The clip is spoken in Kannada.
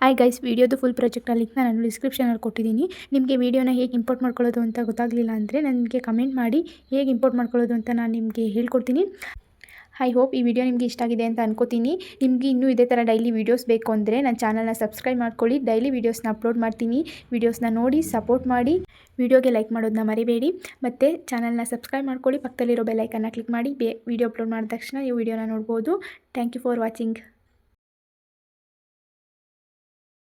ಹಾಯ್ ಗೈಸ್, ವಿಡಿಯೋದು ಫುಲ್ ಪ್ರಾಜೆಕ್ಟ್ ಲಿಂಕ್ನ ನಾನು ಡಿಸ್ಕ್ರಿಪ್ಷನಲ್ಲಿ ಕೊಟ್ಟಿದ್ದೀನಿ. ನಿಮಗೆ ವಿಡಿಯೋನ ಹೇಗೆ ಇಂಪೋರ್ಟ್ ಮಾಡ್ಕೊಳ್ಳೋದು ಅಂತ ಗೊತ್ತಾಗಲಿಲ್ಲ ಅಂದರೆ ನನಗೆ ಕಮೆಂಟ್ ಮಾಡಿ, ಹೇಗೆ ಇಂಪೋರ್ಟ್ ಮಾಡ್ಕೊಳ್ಳೋದು ಅಂತ ನಾನು ನಿಮಗೆ ಹೇಳ್ಕೊಡ್ತೀನಿ. ಐ ಹೋಪ್ ಈ ವಿಡಿಯೋ ನಿಮಗೆ ಇಷ್ಟ ಆಗಿದೆ ಅಂತ ಅನ್ಕೋತೀನಿ. ನಿಮಗೆ ಇನ್ನೂ ಇದೇ ಥರ ಡೈಲಿ ವೀಡಿಯೋಸ್ ಬೇಕು ಅಂದರೆ ನನ್ನ ಚಾನಲ್ನ ಸಬ್ಸ್ಕ್ರೈಬ್ ಮಾಡ್ಕೊಳ್ಳಿ. ಡೈಲಿ ವೀಡಿಯೋಸ್ನ ಅಪ್ಲೋಡ್ ಮಾಡ್ತೀನಿ. ವೀಡಿಯೋಸ್ನ ನೋಡಿ ಸಪೋರ್ಟ್ ಮಾಡಿ. ವಿಡಿಯೋಗೆ ಲೈಕ್ ಮಾಡೋದನ್ನ ಮರಿಬೇಡಿ. ಮತ್ತು ಚಾನಲ್ನ ಸಬ್ಸ್ಕ್ರೈಬ್ ಮಾಡ್ಕೊಳ್ಳಿ. ಪಕ್ಕದಲ್ಲಿರೋ ಬೆಲ್ ಐಕನ್ನ ಕ್ಲಿಕ್ ಮಾಡಿ ವಿಡಿಯೋ ಅಪ್ಲೋಡ್ ಮಾಡಿದ ತಕ್ಷಣ ನೀವು ವಿಡಿಯೋನ ನೋಡ್ಬೋದು. Thank you for watching.